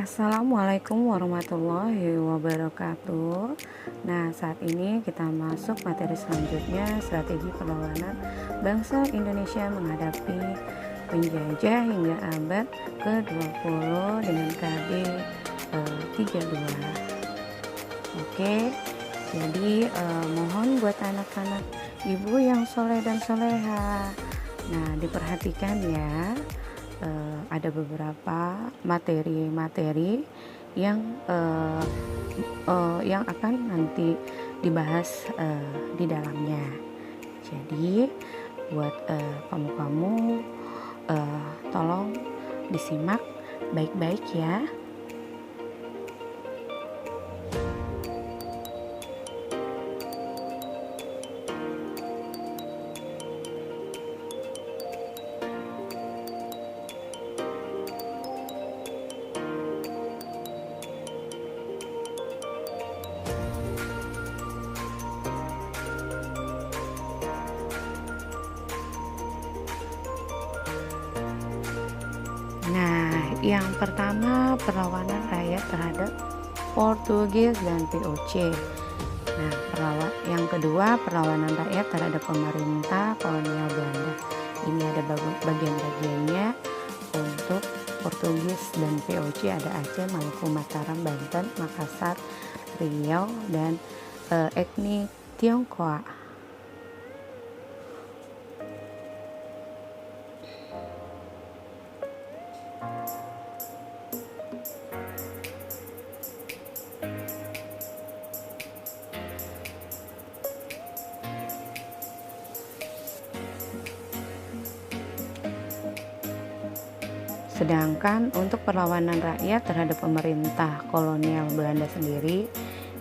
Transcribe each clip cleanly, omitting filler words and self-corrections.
Assalamualaikum warahmatullahi wabarakatuh. Nah, saat ini kita masuk materi selanjutnya, strategi perlawanan bangsa Indonesia menghadapi penjajah hingga abad ke-20 dengan KD 32. Oke, jadi mohon buat anak-anak ibu yang soleh dan soleha. Nah, diperhatikan ya. Ada beberapa materi-materi yang akan nanti dibahas di dalamnya. Jadi buat kamu-kamu tolong disimak baik-baik ya. Nah, yang pertama perlawanan rakyat terhadap Portugis dan VOC. Nah, yang kedua perlawanan rakyat terhadap pemerintah kolonial Belanda. Ini ada bagian-bagiannya. Untuk Portugis dan VOC ada Aceh, Maluku, Mataram, Banten, Makassar, Riau, dan etnik Tionghoa. Sedangkan untuk perlawanan rakyat terhadap pemerintah kolonial Belanda sendiri,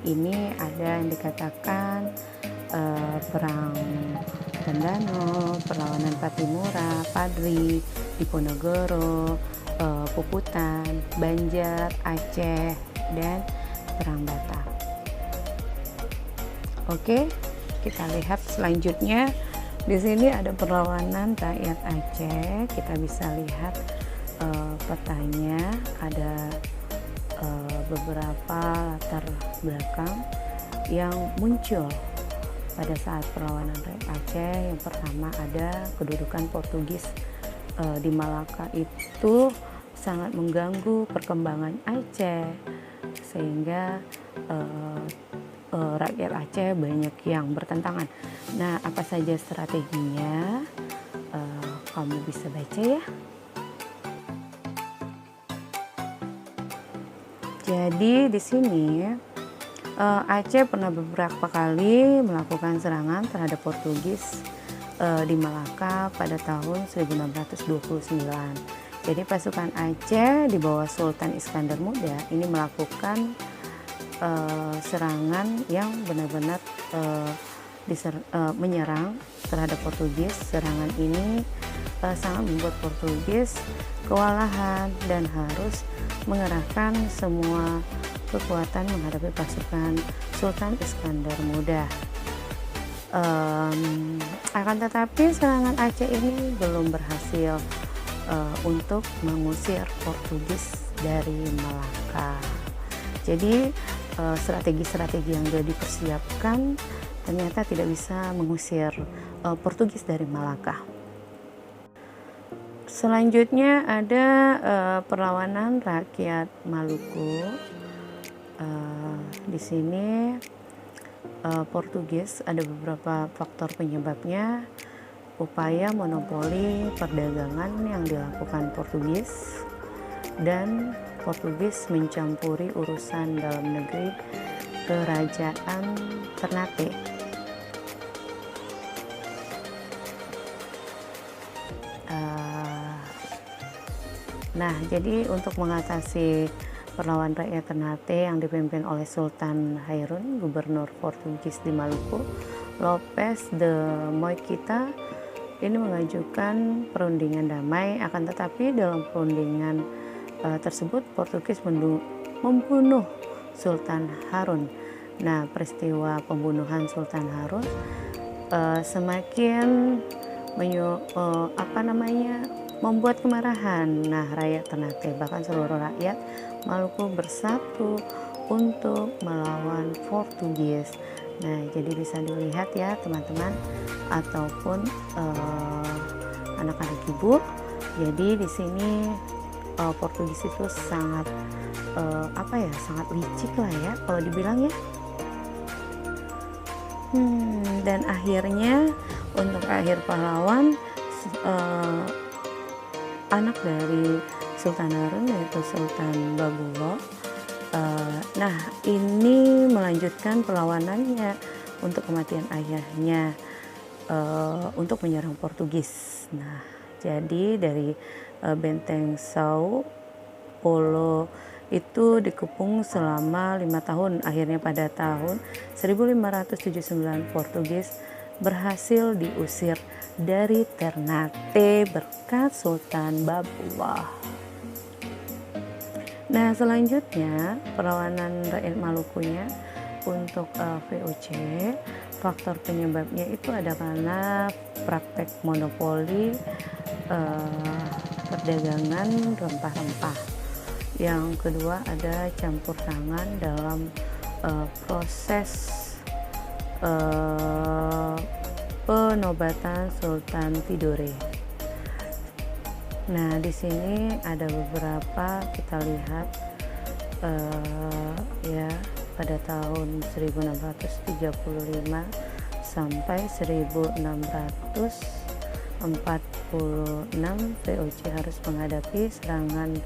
ini ada yang dikatakan perang Tandano, perlawanan Patimura, Padri, Diponegoro, Puputan, Banjar, Aceh, dan perang Batak. Oke, kita lihat selanjutnya. Di sini ada perlawanan rakyat Aceh. Kita bisa lihat petanya, ada beberapa latar belakang yang muncul pada saat perlawanan rakyat Aceh. Yang pertama ada kedudukan Portugis di Malaka itu sangat mengganggu perkembangan Aceh, sehingga rakyat Aceh banyak yang bertentangan. Nah, apa saja strateginya? Kamu bisa baca ya. Jadi di sini Aceh pernah beberapa kali melakukan serangan terhadap Portugis di Malaka pada tahun 1629. Jadi pasukan Aceh di bawah Sultan Iskandar Muda ini melakukan serangan yang benar-benar menyerang terhadap Portugis. Serangan ini sangat membuat Portugis kewalahan dan harus mengerahkan semua kekuatan menghadapi pasukan Sultan Iskandar Muda. Akan tetapi serangan Aceh ini belum berhasil untuk mengusir Portugis dari Malaka. Jadi strategi-strategi yang sudah dipersiapkan ternyata tidak bisa mengusir Portugis dari Malaka. Selanjutnya ada perlawanan rakyat Maluku. Di sini Portugis ada beberapa faktor penyebabnya. Upaya monopoli perdagangan yang dilakukan Portugis, dan Portugis mencampuri urusan dalam negeri kerajaan Ternate. Nah, jadi untuk mengatasi perlawanan rakyat Ternate yang dipimpin oleh Sultan Hairun, gubernur Portugis di Maluku, Lopes de Moikita ini mengajukan perundingan damai. Akan tetapi dalam perundingan tersebut Portugis membunuh Sultan Harun. Nah, peristiwa pembunuhan Sultan Harun semakin membuat kemarahan. Nah, rakyat Ternate, bahkan seluruh rakyat Maluku bersatu untuk melawan Portugis. Nah, jadi bisa dilihat ya teman-teman ataupun anak-anak ibu. Jadi di sini Portugis itu sangat sangat licik lah ya kalau dibilang ya. Dan akhirnya untuk akhir pahlawan anak dari Sultan Harun yaitu Sultan Bagulo. Nah, ini melanjutkan perlawanannya untuk kematian ayahnya untuk menyerang Portugis. Nah, jadi dari benteng Sao Paulo itu dikepung selama 5 tahun. Akhirnya pada tahun 1579 Portugis berhasil diusir dari Ternate berkat Sultan Babullah. Nah, selanjutnya perlawanan rakyat Malukunya untuk VOC, faktor penyebabnya itu ada karena praktek monopoli perdagangan rempah-rempah. Yang kedua ada campur tangan dalam proses penobatan Sultan Tidore. Nah, di sini ada beberapa kita lihat ya pada tahun 1635 sampai 1646 VOC harus menghadapi serangan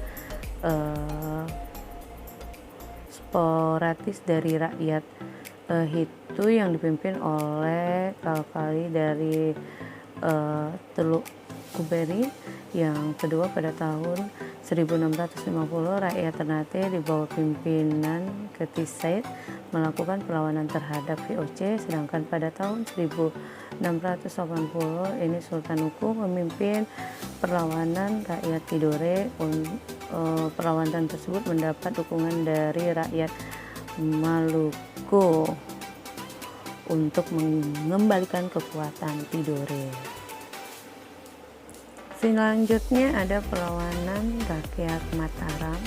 sporadis dari rakyat Hitu yang dipimpin oleh Kalkali dari Teluk Kuberi. Yang kedua pada tahun 1650 rakyat Ternate di bawah pimpinan Keti Said melakukan perlawanan terhadap VOC, sedangkan pada tahun 1680 ini Sultan Nuku memimpin perlawanan rakyat Tidore. Perlawanan tersebut mendapat dukungan dari rakyat Maluku untuk mengembalikan kekuatan Tidore. Selanjutnya ada perlawanan rakyat Mataram.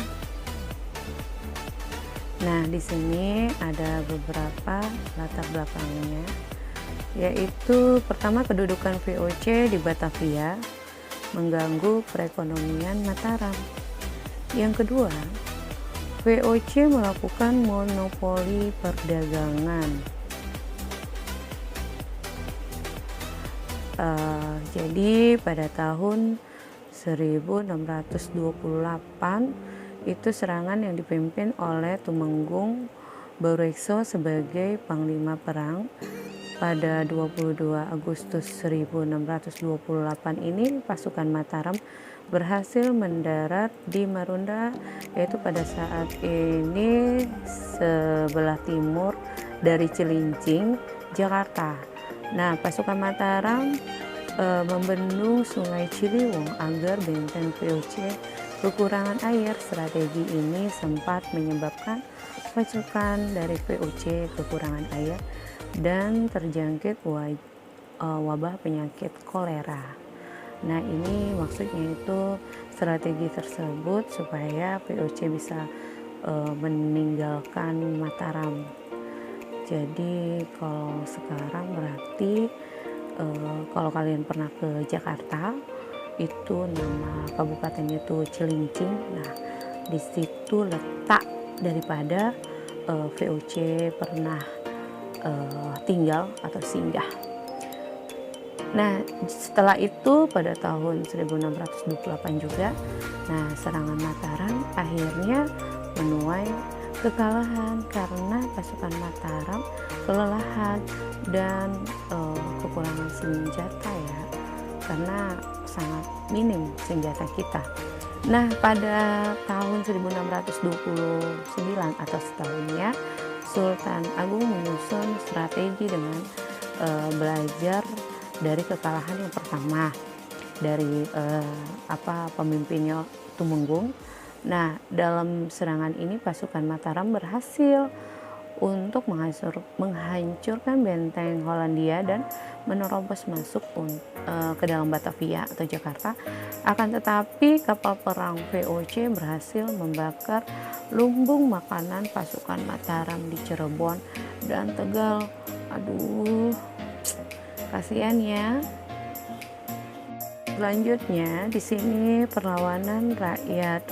Nah, di sini ada beberapa latar belakangnya, yaitu pertama kedudukan VOC di Batavia mengganggu perekonomian Mataram. Yang kedua, VOC melakukan monopoli perdagangan. Jadi pada tahun 1628 itu serangan yang dipimpin oleh Tumenggung Baurekso sebagai panglima perang. Pada 22 Agustus 1628 ini pasukan Mataram berhasil mendarat di Marunda, yaitu pada saat ini sebelah timur dari Cilincing, Jakarta. Nah, pasukan Mataram membendung Sungai Ciliwung agar benteng VOC kekurangan air. Strategi ini sempat menyebabkan pasukan dari VOC kekurangan air dan terjangkit wabah penyakit kolera. Nah, ini maksudnya itu strategi tersebut supaya VOC bisa meninggalkan Mataram. Jadi kalau sekarang berarti kalau kalian pernah ke Jakarta, itu nama kabupatennya itu Cilincing. Nah, di situ letak daripada VOC pernah tinggal atau singgah. Nah, setelah itu pada tahun 1628 juga, nah serangan Mataram akhirnya menuai kekalahan karena pasukan Mataram kelelahan dan kekurangan senjata ya, karena sangat minim senjata kita. Nah, pada tahun 1629 atau setahunnya, Sultan Agung menyusun strategi dengan belajar dari kekalahan yang pertama dari pemimpinnya Tumenggung. Nah, dalam serangan ini pasukan Mataram berhasil untuk menghancurkan benteng Hollandia dan menerobos masuk ke dalam Batavia atau Jakarta. Akan tetapi kapal perang VOC berhasil membakar lumbung makanan pasukan Mataram di Cirebon dan Tegal. Aduh, kasihan ya. Selanjutnya di sini perlawanan rakyat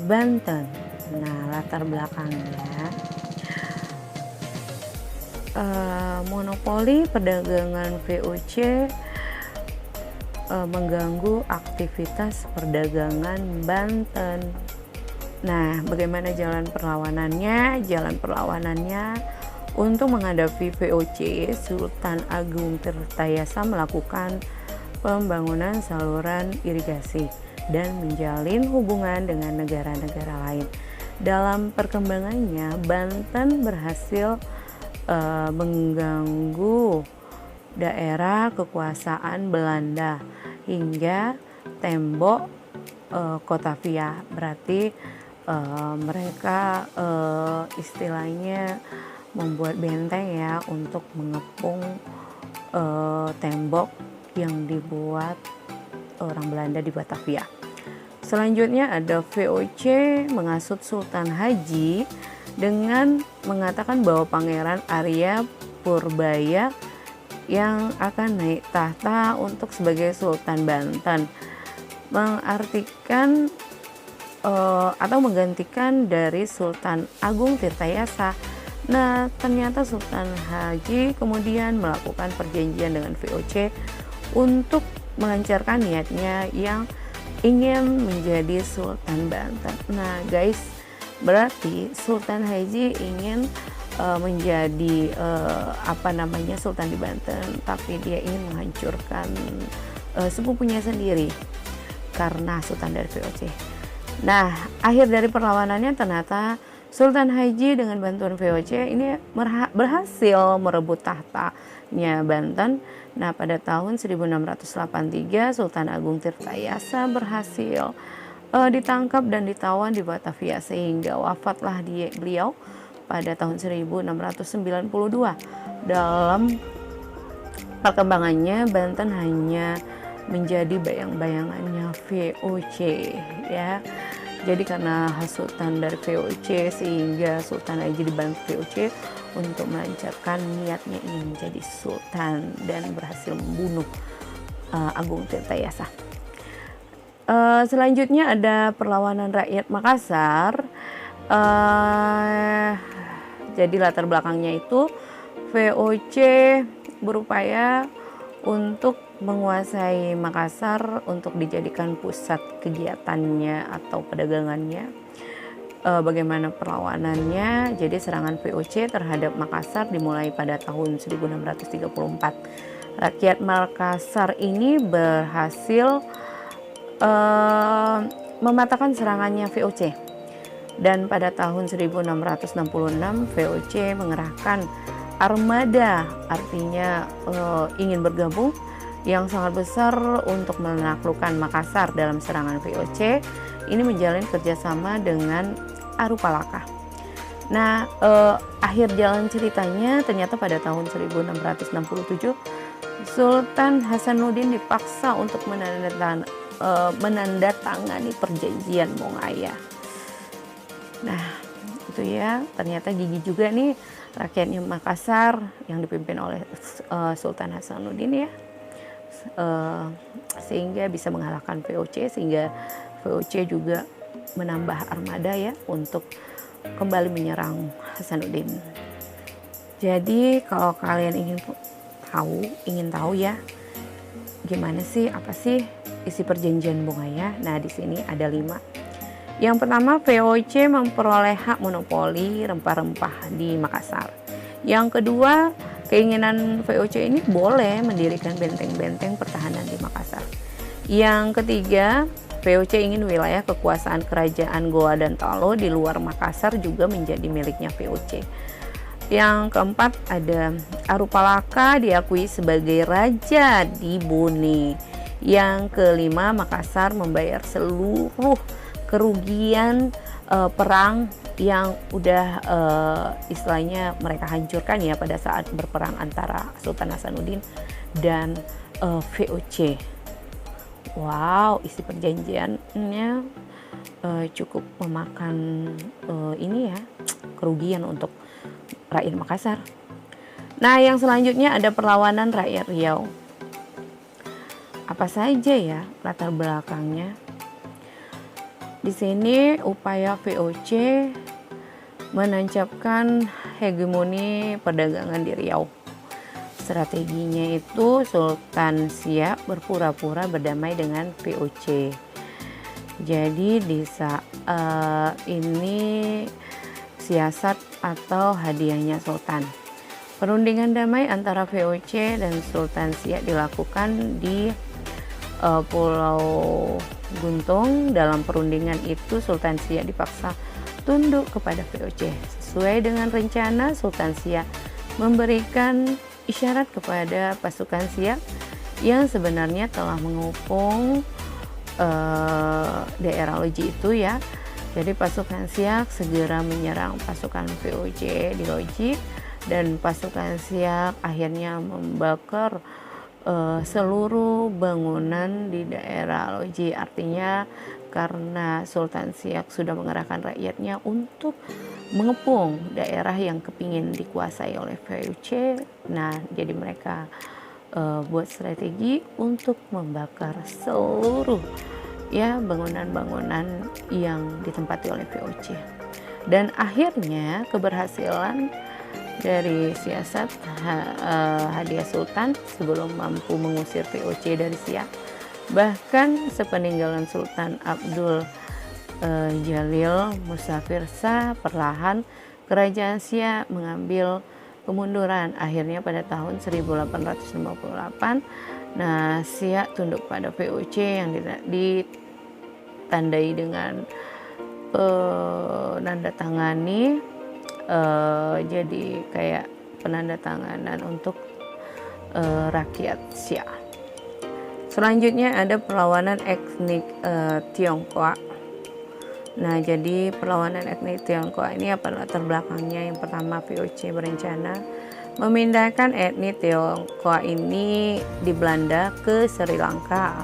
Banten. Nah, latar belakangnya monopoli perdagangan VOC mengganggu aktivitas perdagangan Banten. Nah, bagaimana jalan perlawanannya? Jalan perlawanannya untuk menghadapi VOC, Sultan Agung Tirtayasa melakukan pembangunan saluran irigasi dan menjalin hubungan dengan negara-negara lain. Dalam perkembangannya, Banten berhasil mengganggu daerah kekuasaan Belanda hingga tembok Batavia. Berarti mereka istilahnya membuat benteng ya untuk mengepung tembok yang dibuat orang Belanda di Batavia. Selanjutnya ada VOC menghasut Sultan Haji dengan mengatakan bahwa Pangeran Arya Purbaya yang akan naik tahta untuk sebagai Sultan Banten, mengartikan atau menggantikan dari Sultan Agung Tirtayasa. Nah, ternyata Sultan Haji kemudian melakukan perjanjian dengan VOC untuk melancarkan niatnya yang ingin menjadi Sultan Banten. Nah guys, berarti Sultan Haji ingin menjadi Sultan di Banten, tapi dia ingin menghancurkan sepupunya sendiri karena Sultan dari VOC. Nah, akhir dari perlawanannya ternyata Sultan Haji dengan bantuan VOC ini berhasil merebut tahtanya Banten. Nah, pada tahun 1683 Sultan Agung Tirtayasa berhasil ditangkap dan ditawan di Batavia sehingga wafatlah beliau pada tahun 1692. Dalam perkembangannya Banten hanya menjadi bayang-bayangannya VOC ya. Jadi karena hasutan dari VOC sehingga Sultan Haji dibantu VOC untuk melancarkan niatnya ingin menjadi sultan dan berhasil membunuh Agung Tirtayasa. Selanjutnya ada perlawanan rakyat Makassar. Jadi latar belakangnya itu VOC berupaya untuk menguasai Makassar untuk dijadikan pusat kegiatannya atau perdagangannya. Bagaimana perlawanannya? Jadi serangan VOC terhadap Makassar dimulai pada tahun 1634. Rakyat Makassar ini berhasil mematahkan serangannya VOC. Dan pada tahun 1666 VOC mengerahkan armada, artinya ingin bergabung yang sangat besar untuk menaklukkan Makassar dalam serangan VOC. Ini menjalin kerjasama dengan Arupalaka. Nah, akhir jalan ceritanya ternyata pada tahun 1667 Sultan Hasanuddin dipaksa untuk menandatangani perjanjian Bongaya. Nah, itu ya, ternyata gigi juga nih rakyatnya Makassar yang dipimpin oleh Sultan Hasanuddin ya, sehingga bisa mengalahkan VOC, sehingga VOC juga menambah armada ya untuk kembali menyerang Hasanuddin. Jadi kalau kalian ingin tahu ya gimana sih, apa sih isi perjanjian Bongaya? Nah, di sini ada 5. Yang pertama, VOC memperoleh hak monopoli rempah-rempah di Makassar. Yang kedua, keinginan VOC ini boleh mendirikan benteng-benteng pertahanan di Makassar. Yang ketiga, VOC ingin wilayah kekuasaan kerajaan Goa dan Talo di luar Makassar juga menjadi miliknya VOC. Yang keempat, ada Arupalaka diakui sebagai raja di Bone. Yang kelima, Makassar membayar seluruh kerugian perang yang udah istilahnya mereka hancurkan ya pada saat berperang antara Sultan Hasanuddin dan VOC. Wow, isi perjanjiannya cukup memakan ini ya, kerugian untuk rakyat Makassar. Nah, yang selanjutnya ada perlawanan rakyat Riau. Apa saja ya latar belakangnya? Di sini upaya VOC menancapkan hegemoni perdagangan di Riau. Strateginya itu Sultan Siak berpura-pura berdamai dengan VOC. Jadi di saat ini siasat atau hadiahnya Sultan. Perundingan damai antara VOC dan Sultan Siak dilakukan di Pulau Guntung. Dalam perundingan itu Sultan Siak dipaksa tunduk kepada VOC. Sesuai dengan rencana, Sultan Siak memberikan isyarat kepada pasukan Siak yang sebenarnya telah mengepung daerah Loji itu ya. Jadi pasukan Siak segera menyerang pasukan VOC di Loji dan pasukan Siak akhirnya membakar seluruh bangunan di daerah Loji. Artinya karena Sultan Siak sudah mengerahkan rakyatnya untuk mengepung daerah yang kepingin dikuasai oleh VOC. Nah, jadi mereka buat strategi untuk membakar seluruh ya bangunan-bangunan yang ditempati oleh VOC. Dan akhirnya keberhasilan dari siasat hadiah Sultan sebelum mampu mengusir VOC dari Siak. Bahkan sepeninggalan Sultan Abdul Jalil Musafir Shah, perlahan kerajaan Siak mengambil kemunduran. Akhirnya pada tahun 1858, nah Siak tunduk pada VOC yang ditandai dengan penandatangani, jadi kayak penandatanganan untuk rakyat Siak. Selanjutnya ada perlawanan etnik Tionghoa. Nah, jadi perlawanan etnik Tionghoa ini apa latar belakangnya? Yang pertama, VOC berencana memindahkan etnik Tionghoa ini di Belanda ke Sri Lanka.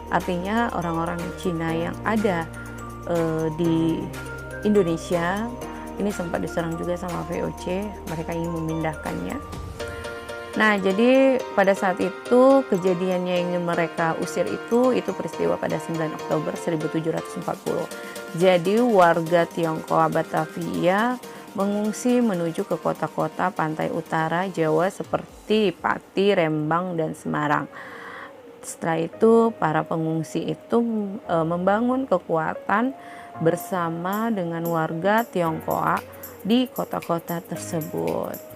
Artinya orang-orang Cina yang ada di Indonesia ini sempat diserang juga sama VOC. Mereka ingin memindahkannya. Nah, jadi pada saat itu kejadiannya yang ingin mereka usir itu peristiwa pada 9 Oktober 1740. Jadi warga Tionghoa Batavia mengungsi menuju ke kota-kota pantai utara Jawa seperti Pati, Rembang, dan Semarang. Setelah itu para pengungsi itu membangun kekuatan bersama dengan warga Tionghoa di kota-kota tersebut.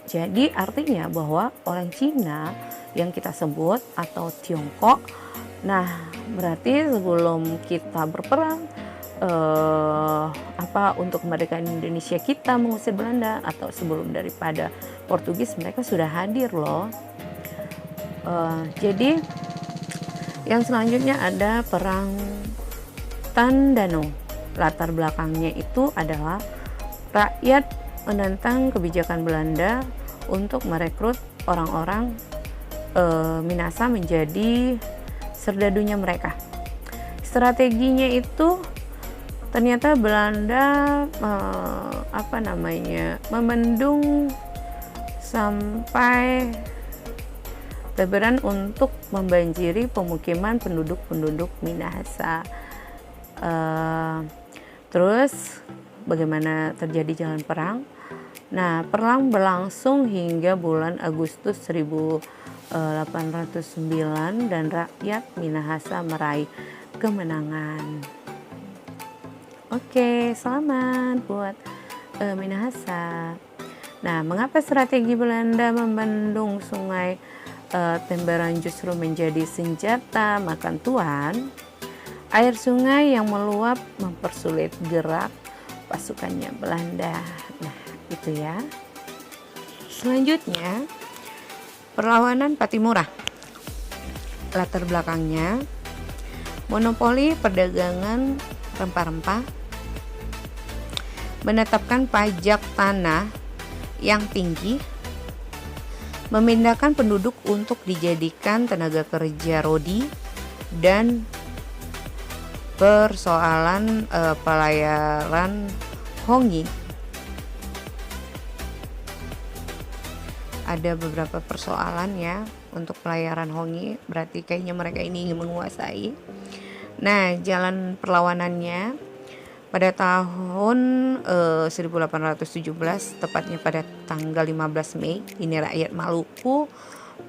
Jadi artinya bahwa orang Cina yang kita sebut atau Tiongkok, nah berarti sebelum kita berperang untuk kemerdekaan Indonesia kita mengusir Belanda atau sebelum daripada Portugis, mereka sudah hadir loh. Jadi yang selanjutnya ada perang Tandano. Latar belakangnya itu adalah rakyat menentang kebijakan Belanda untuk merekrut orang-orang Minahasa menjadi serdadunya mereka. Strateginya itu ternyata Belanda membendung sampai Lebaran untuk membanjiri pemukiman penduduk Minahasa. Terus bagaimana terjadi jalan perang? Nah, perang berlangsung hingga bulan Agustus 1809 dan rakyat Minahasa meraih kemenangan. Oke, selamat buat Minahasa. Nah, mengapa strategi Belanda membendung sungai Tembaran justru menjadi senjata makan tuan? Air sungai yang meluap mempersulit gerak pasukannya Belanda. Nah, itu ya. Selanjutnya, perlawanan Patimura. Latar belakangnya, monopoli perdagangan rempah-rempah, menetapkan pajak tanah yang tinggi, memindahkan penduduk untuk dijadikan tenaga kerja rodi, dan persoalan pelayaran Hongi. Ada beberapa persoalan ya untuk pelayaran Hongi, berarti kayaknya mereka ini ingin menguasai. Nah, jalan perlawanannya pada tahun 1817, tepatnya pada tanggal 15 Mei, ini rakyat Maluku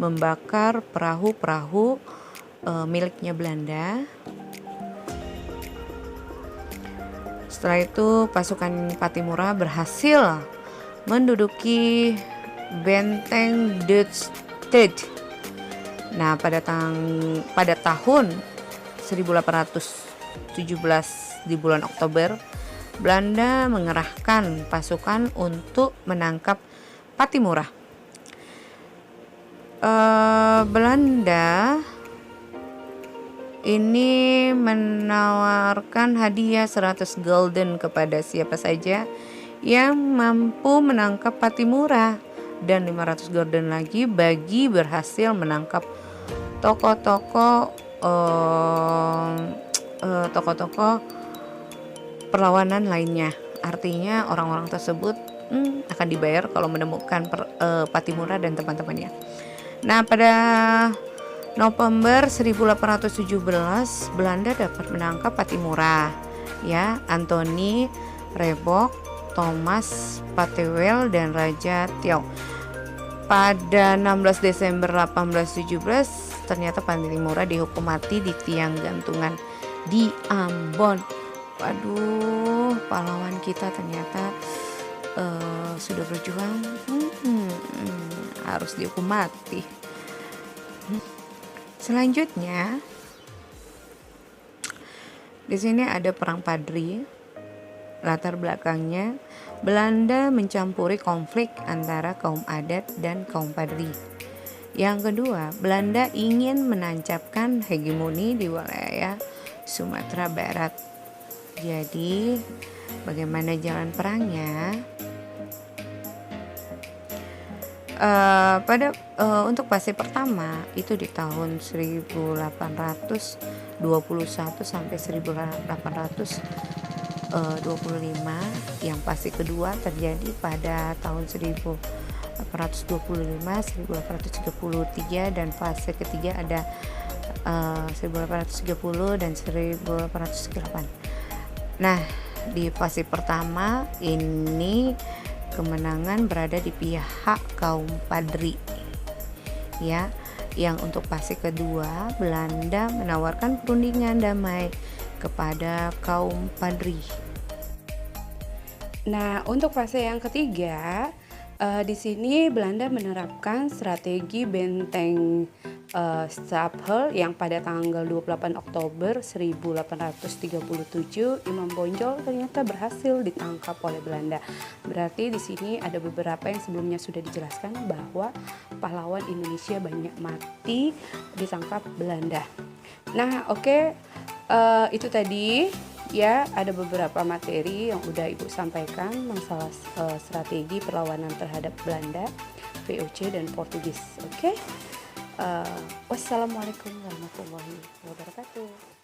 membakar perahu-perahu miliknya Belanda. Setelah itu pasukan Pattimura berhasil menduduki Benteng Dutstede. Nah, pada tahun 1817 di bulan Oktober, Belanda mengerahkan pasukan untuk menangkap Pattimura. Belanda ini menawarkan hadiah 100 gulden kepada siapa saja yang mampu menangkap Pattimura, dan 500 gulden lagi bagi berhasil menangkap tokoh-tokoh perlawanan lainnya. Artinya orang-orang tersebut akan dibayar kalau menemukan Pattimura dan teman-temannya. Nah, pada November 1817 Belanda dapat menangkap Pattimura, ya, Anthony Rebok, Thomas Patewell, dan Raja Tiau. Pada 16 Desember 1817 ternyata Pattimura dihukum mati di tiang gantungan di Ambon. Waduh, pahlawan kita ternyata sudah berjuang harus dihukum mati. Selanjutnya di sini ada perang Padri. Latar belakangnya, Belanda mencampuri konflik antara kaum adat dan kaum Padri. Yang kedua, Belanda ingin menancapkan hegemoni di wilayah Sumatera Barat. Jadi, bagaimana jalan perangnya? Untuk fase pertama itu di tahun 1821 sampai 1825. Yang fase kedua terjadi pada tahun 1825, 1833, dan fase ketiga ada 1830 dan 1838. Nah, di fase pertama ini kemenangan berada di pihak kaum Padri, ya. Yang untuk fase kedua, Belanda menawarkan perundingan damai kepada kaum Padri. Nah, untuk fase yang ketiga, di sini Belanda menerapkan strategi benteng Stapel yang pada tanggal 28 Oktober 1837 Imam Bonjol ternyata berhasil ditangkap oleh Belanda. Berarti di sini ada beberapa yang sebelumnya sudah dijelaskan bahwa pahlawan Indonesia banyak mati ditangkap Belanda. Nah, oke. Itu tadi ya, ada beberapa materi yang udah Ibu sampaikan masalah strategi perlawanan terhadap Belanda, VOC, dan Portugis. Oke. Wassalamualaikum warahmatullahi wabarakatuh.